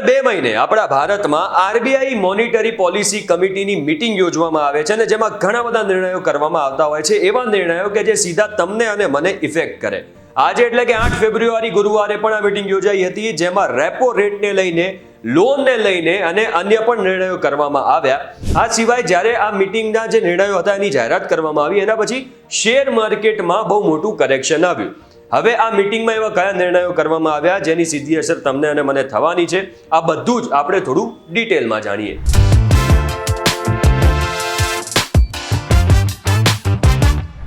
દર 2 મહિને આપણા ભારતમાં આરબીઆઈ મોનિટરી પોલિસી કમિટીની મીટિંગ યોજવામાં આવે છે અને જેમાં ઘણા બધા નિર્ણયો કરવામાં આવતા હોય છે, એવા નિર્ણયો કે જે સીધા તમને અને મને ઇફેક્ટ કરે. આજે એટલે કે 8 ફેબ્રુઆરી ગુરુવારે પણ આ મીટિંગ યોજાઈ હતી, જેમાં રેપો રેટને લઈને, લોનને લઈને અને અન્ય પણ નિર્ણયો કરવામાં આવ્યા. આ સિવાય જ્યારે આ મીટિંગના જે નિર્ણયો હતા એની જાહેરાત કરવામાં આવી, એના પછી શેર માર્કેટમાં બહુ મોટું કરેક્શન આવ્યું. હવે આ મીટિંગમાં એવા કયા નિર્ણયો કરવામાં આવ્યા જેની સીધી અસર તમને અને મને થવાની છે, આ બધું જ આપણે થોડું ડિટેલમાં જાણીએ.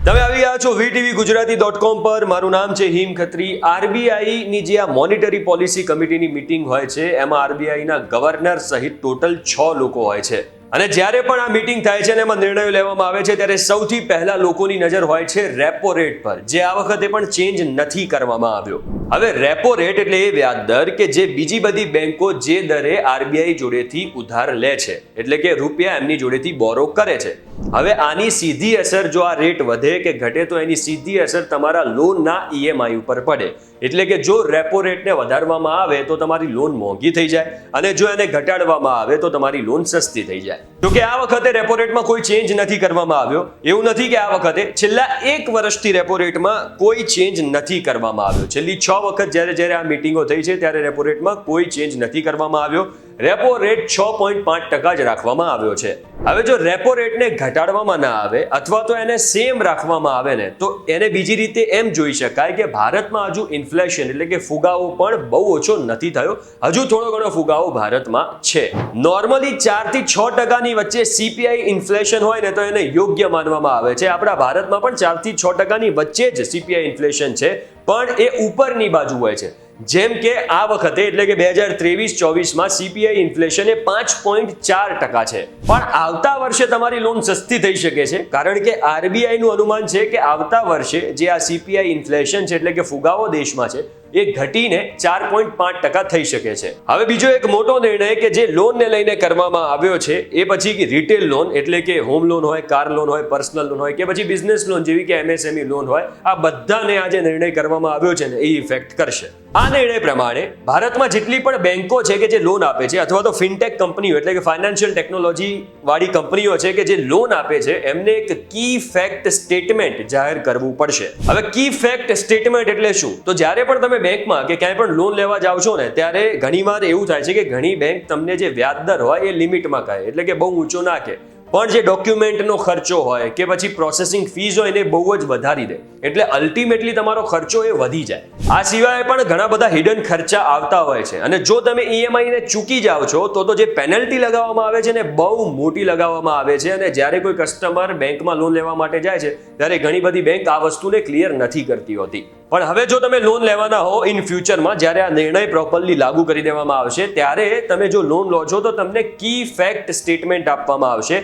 તમે આવી ગયા છો VTVGujarati.com પર. મારું નામ છે હિમ ખત્રી. આરબીઆઈની જે આ મોનિટરી પોલિસી કમિટીની મીટિંગ હોય છે એમાં આરબીઆઈના ગવર્નર સહિત ટોટલ 6 લોકો હોય છે. અને જ્યારે પણ આ મીટિંગ થાય છે અને એમાં નિર્ણયો લેવામાં આવે છે ત્યારે સૌથી પહેલા લોકોની નજર હોય છે રેપો રેટ પર, જે આ વખતે પણ ચેન્જ નથી કરવામાં આવ્યો. હવે રેપો રેટ એટલે એ વ્યાજ દર કે જે બીજી બધી બેંકો જે દરે આરબીઆઈ જોડેથી ઉધાર લે છે, એટલે કે રૂપિયા એમની જોડેથી બોરો કરે છે. હવે આની સીધી અસર જો આ રેટ વધે કે ઘટે તો એની સીધી અસર તમારા લોનના ઈએમઆઈ ઉપર પડે. એટલે કે જો રેપો રેટને વધારવામાં આવે તો તમારી લોન મોંઘી થઈ જાય અને જો એને ઘટાડવામાં આવે તો તમારી લોન સસ્તી થઈ જાય. તો કે આ વખતે રેપો રેટમાં કોઈ ચેન્જ નથી કરવામાં આવ્યો. એવું નથી કે આ વખતે, છેલ્લા 1 વર્ષથી રેપો રેટમાં કોઈ ચેન્જ નથી કરવામાં આવ્યો. છેલ્લી 6 વખત જ્યારે આ મીટિંગો થઈ છે ત્યારે રેપો રેટમાં કોઈ ચેન્જ નથી કરવામાં આવ્યો. રેપો રેટ 6.5% જ રાખવામાં આવ્યો છે. હવે જો રેપો રેટને ઘટાડવામાં ના આવે અથવા તો એને સેમ રાખવામાં આવે ને, તો એને બીજી રીતે એમ જોઈ શકાય કે ભારતમાં હજુ ઇન્ફ્લેશન એટલે કે ફુગાવો પણ બહુ ઓછો નથી થયો. હજુ થોડો ઘણો ફુગાવો ભારતમાં છે. નોર્મલી 4 થી 6% વચ્ચે CPI ઇન્ફ્લેશન હોય ને તો એને યોગ્ય માનવામાં આવે છે. આપણા ભારતમાં પણ 4 થી 6% વચ્ચે જ CPI ઇન્ફ્લેશન છે, પણ એ ઉપરની બાજુ હોય છે. જેમ કે આ વખતે એટલે કે 2023-24માં CPI ઇન્ફ્લેશન એ 5.4% છે. પણ આવતા વર્ષે તમારી લોન સસ્તી થઈ શકે છે, કારણ કે આરબીઆઈનું અનુમાન છે કે આવતા વર્ષે જે આ CPI ઇન્ફ્લેશન છે એટલે કે ફુગાવો દેશમાં છે એ ઘટીને 4.5% થઈ શકે છે. હવે બીજો એક મોટો નિર્ણય કે જે લોનને લઈને કરવામાં આવ્યો છે એ પછી કે રિટેલ લોન એટલે કે હોમ લોન હોય, કાર લોન હોય, પર્સનલ લોન હોય કે પછી બિઝનેસ લોન જેવી કે MSME લોન હોય, આ બધાને આ જે નિર્ણય કરવામાં આવ્યો છે ને એ ઇફેક્ટ કરશે. આ નિર્ણય પ્રમાણે ભારતમાં જેટલી પણ બેંકો છે કે જે લોન આપે છે અથવા તો ફિનટેક કંપનીઓ એટલે કે ફાઇનાન્શિયલ ટેકનોલોજી વાળી કંપનીઓ છે કે જે લોન આપે છે, એમને એક કી ફેક્ટ સ્ટેટમેન્ટ જાહેર કરવું પડશે. હવે કી ફેક્ટ સ્ટેટમેન્ટ એટલે શું? તો જ્યારે પણ તમે બેંકમાં કે ક્યાંય પણ લોન લેવા જાઓ છો ને ત્યારે ઘણીવાર એવું થાય છે કે ઘણી બેંક તમને જે વ્યાજ દર હોય એ લિમિટમાં કહે, એટલે કે બહુ ઊંચો ના કહે, પણ જે ડોક્યુમેન્ટનો ખર્ચો હોય કે પછી પ્રોસેસિંગ ફીસ હોય એને બહુ જ વધારી દે, એટલે અલ્ટિમેટલી તમારો ખર્ચો એ વધી જાય. આ સિવાય પણ ઘણા બધા હિડન ખર્ચા આવતા હોય છે અને જો તમે ઈએમઆઈ ને ચૂકી જાઓ છો તો જે પેનલ્ટી લગાવવામાં આવે છે ને બહુ મોટી લગાવવામાં આવે છે. અને જ્યારે કોઈ કસ્ટમર બેંકમાં લોન લેવા માટે જાય છે ત્યારે ઘણી બધી બેંક આ વસ્તુને ક્લિયર નથી કરતી હોતી. પણ હવે જો તમે લોન લેવાના હો ઇન ફ્યુચરમાં, જ્યારે આ નિર્ણય પ્રોપરલી લાગુ કરી દેવામાં આવશે ત્યારે તમે જો લોન લો છો તો તમને કી ફેક્ટ સ્ટેટમેન્ટ આપવામાં આવશે.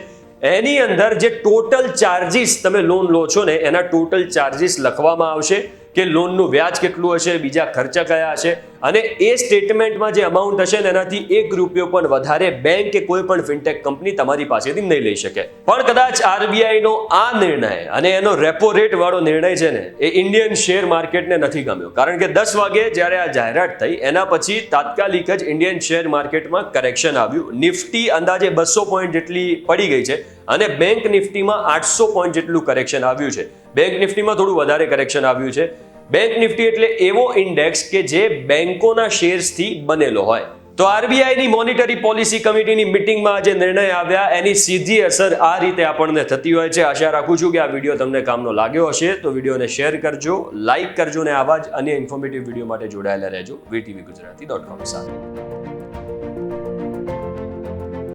એની અંદર જે ટોટલ ચાર્જિસ તમે લોન લો છો ને એના ટોટલ ચાર્જિસ લખવામાં આવશે કે લોનનું વ્યાજ કેટલું હશે, બીજા ખર્ચા કયા હશે, અને એ સ્ટેટમેન્ટમાં જે અમાઉન્ટ હશે ને એનાથી ₹1 પણ વધારે બેંક કે કોઈ પણ ફિનટેક કંપની તમારી પાસેથી નહીં લઈ શકે. પણ કદાચ આરબીઆઈનો આ નિર્ણય અને એનો રેપો રેટ વાળો નિર્ણય છે ને એ ઇન્ડિયન શેર માર્કેટને નથી ગમ્યો, કારણ કે 10 વાગે જ્યારે આ જાહેરાત થઈ એના પછી તાત્કાલિક જ ઇન્ડિયન શેર માર્કેટમાં કરેક્શન આવ્યું. નિફ્ટી અંદાજે 200 પોઈન્ટ જેટલી પડી ગઈ છે અને બેંક નિફ્ટીમાં 800 પોઈન્ટ જેટલું કરેક્શન આવ્યું છે. બેંક નિફ્ટીમાં થોડું વધારે કરેક્શન આવ્યું છે. બેંક નિફ્ટી એટલે એવો ઇન્ડેક્સ કે જે બેંકોના શેર્સથી બનેલો હોય. તો આરબીઆઈની મોનિટરી પોલિસી કમિટીની મીટિંગમાં જે નિર્ણય આવ્યા એની સીધી અસર આ રીતે આપણને થતી હોય છે. આશા રાખું છું કે આ વિડીયો તમને કામનો લાગ્યો હશે, તો વિડીયોને શેર કરજો, લાઇક કરજો અને આવા જ અન્ય ઇન્ફોર્મેટિવ વિડીયો માટે જોડાયેલા રહેજો VTVGujarati.com સાથે.